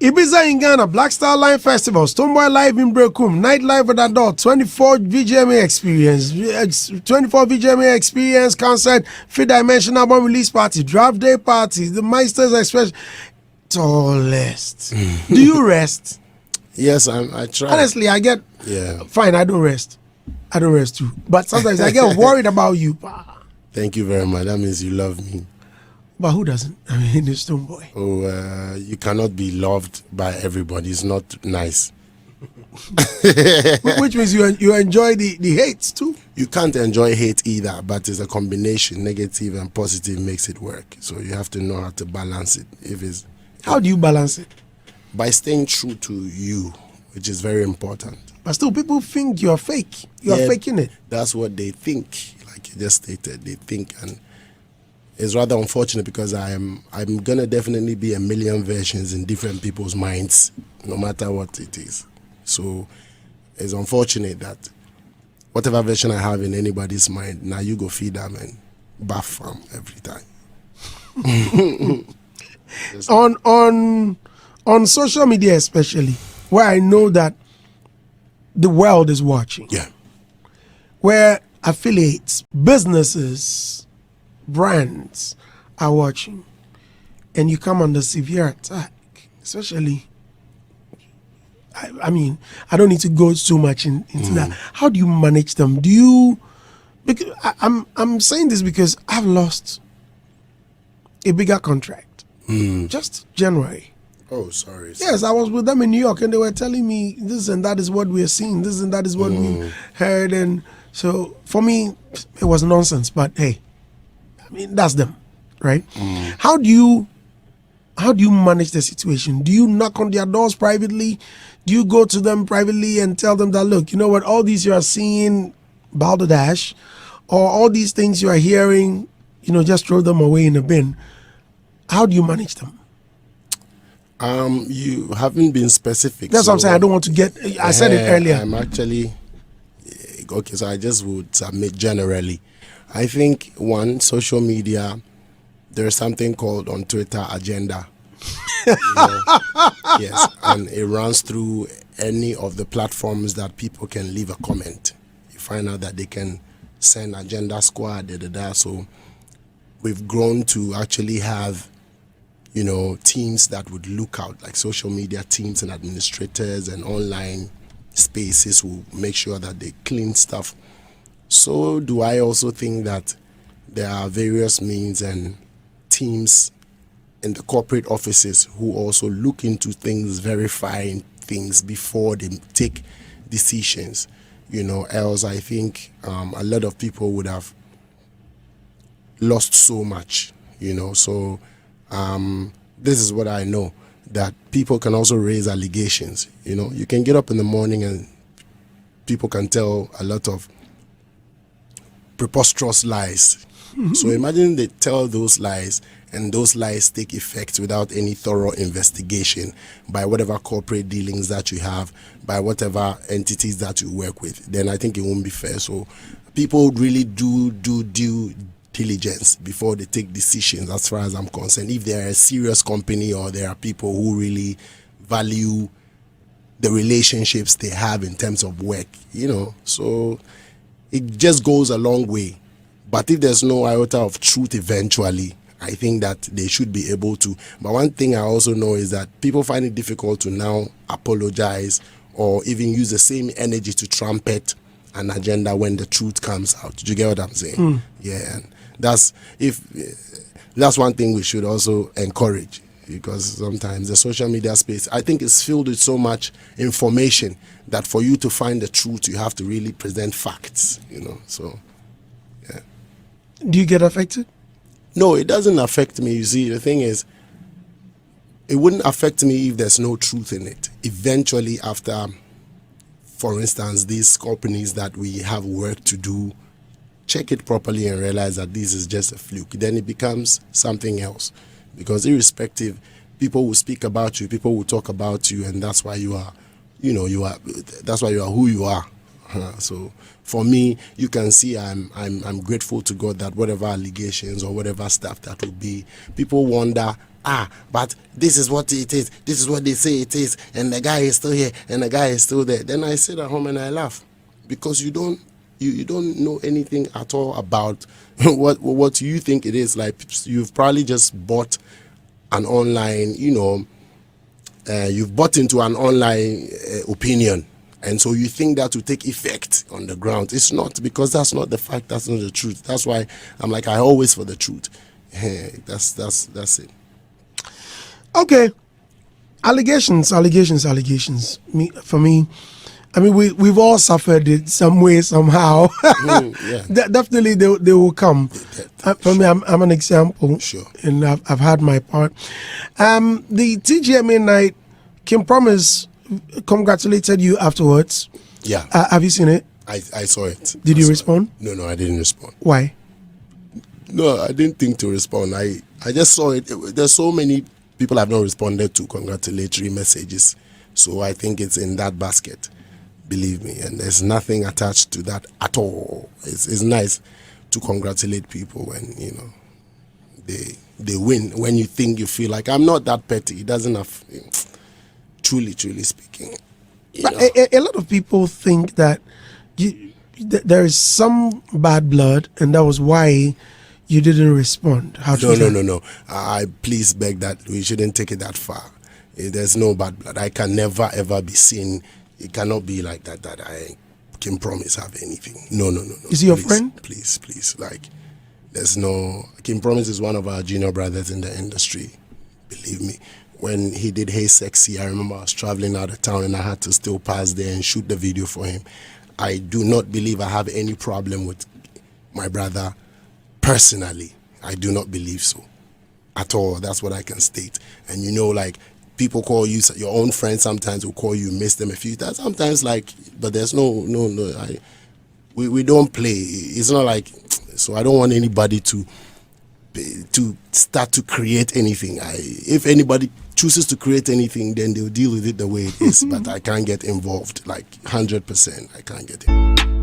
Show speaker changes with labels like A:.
A: Ibiza in Ghana, Black Star Line Festival, Stonebwoy live in Brekum, Night Live at Adult, 24 VGMA experience concert, 3-dimensional album release party, draft day party, the Meisters Express. Tallest. Do you rest?
B: Yes, I try.
A: Honestly, I get fine. I don't rest. I don't rest too. But sometimes I get worried about you.
B: Thank you very much. That means you love me.
A: But who doesn't? I mean, it's Stonebwoy.
B: Oh, you cannot be loved by everybody. It's not nice.
A: Which means you enjoy the hates too?
B: You can't enjoy hate either, but it's a combination. Negative and positive makes it work. So you have to know how to balance it.
A: How do you balance it?
B: By staying true to you, which is very important.
A: But still, people think you're fake. You're faking it.
B: That's what they think. Like you just stated, they think, and it's rather unfortunate because I'm gonna definitely be a million versions in different people's minds, no matter what it is. So it's unfortunate that whatever version I have in anybody's mind, now you go feed them and bath them every time.
A: on social media especially, where I know that the world is watching.
B: Yeah.
A: Where affiliates, businesses, brands are watching, and you come under severe attack, especially. I mean, I don't need to go too much into that. How do you manage them? Do you? Because I'm saying this because I've lost a bigger contract just January.
B: Oh, sorry.
A: Yes, I was with them in New York, and they were telling me this and that is what we are seeing. This and that is what we heard, and so for me, it was nonsense. But hey, I mean, that's them, right? How do you manage the situation? Do you knock on their doors privately? Do you go to them privately and tell them that, look, you know what, all these you are seeing, bow the dash, or all these things you are hearing, you know, just throw them away in a bin? How do you manage them?
B: You haven't been specific.
A: That's what I'm saying. I don't want to get. I said it earlier.
B: I'm actually okay. So I just would submit generally. I think social media. There's something called on Twitter agenda. Yes, and it runs through any of the platforms that people can leave a comment. You find out that they can send agenda squad. So we've grown to actually have, you know, teams that would look out, like social media teams and administrators and online spaces will make sure that they clean stuff. So do I also think that there are various means and teams in the corporate offices who also look into things, verifying things before they take decisions, you know, else I think a lot of people would have lost so much, you know. So this is what I know, that people can also raise allegations. You know, you can get up in the morning and people can tell a lot of preposterous lies. So imagine they tell those lies and those lies take effect without any thorough investigation by whatever corporate dealings that you have, by whatever entities that you work with. Then I think it won't be fair. So people really do due diligence before they take decisions, as far as I'm concerned. If they're a serious company or there are people who really value the relationships they have in terms of work, you know, so it just goes a long way. But if there's no iota of truth eventually, I think that they should be able to. But one thing I also know is that people find it difficult to now apologize or even use the same energy to trumpet an agenda when the truth comes out. Do you get what I'm saying? Yeah, and that's one thing we should also encourage, because sometimes the social media space, I think, is filled with so much information that for you to find the truth, you have to really present facts, you know. So, yeah.
A: Do you get affected?
B: No, it doesn't affect me. You see, the thing is, it wouldn't affect me if there's no truth in it. Eventually, after, for instance, these companies that we have work to do, check it properly and realize that this is just a fluke, then it becomes something else. Because irrespective, people will speak about you, people will talk about you, and that's why you are, you know, that's why you are who you are. So for me, you can see I'm grateful to God that whatever allegations or whatever stuff that will be, people wonder but this is what it is, this is what they say it is, and the guy is still here and the guy is still there. Then I sit at home and I laugh, because you don't know anything at all about what you think it is. Like, you've probably just bought an online, you've bought into an online opinion, and so you think that will take effect on the ground. It's not, because that's not the fact, that's not the truth. That's why I'm like, I always for the truth. That's it.
A: Okay, allegations. For me, I mean, we've all suffered it some way, somehow. Definitely, they will come. For me, I'm an example.
B: Sure.
A: And I've had my part. The TGMA night, Kim Promise congratulated you afterwards.
B: Yeah.
A: Have you seen it?
B: I saw it.
A: Did you respond?
B: No, I didn't respond.
A: Why?
B: No, I didn't think to respond. I just saw it. There's so many people have not responded to congratulatory messages. So I think it's in that basket. Believe me. And there's nothing attached to that at all. It's nice to congratulate people when, they win. When you feel like, I'm not that petty. It doesn't have, truly speaking.
A: But a lot of people think that there is some bad blood, and that was why you didn't respond.
B: No. I please beg that we shouldn't take it that far. There's no bad blood. I can never ever be seen. It cannot be like that I can promise have anything. No.
A: Is he your friend?
B: Please. Like, there's no. Kim Promise is one of our junior brothers in the industry. Believe me. When he did Hey Sexy, I remember I was traveling out of town and I had to still pass there and shoot the video for him. I do not believe I have any problem with my brother personally. I do not believe so at all. That's what I can state. And like, people call you, your own friends sometimes will call you, miss them a few times. Sometimes, like, but there's no. We don't play. It's not like, so I don't want anybody to start to create anything. If anybody chooses to create anything, then they'll deal with it the way it is. But I can't get involved, like 100%. I can't get it.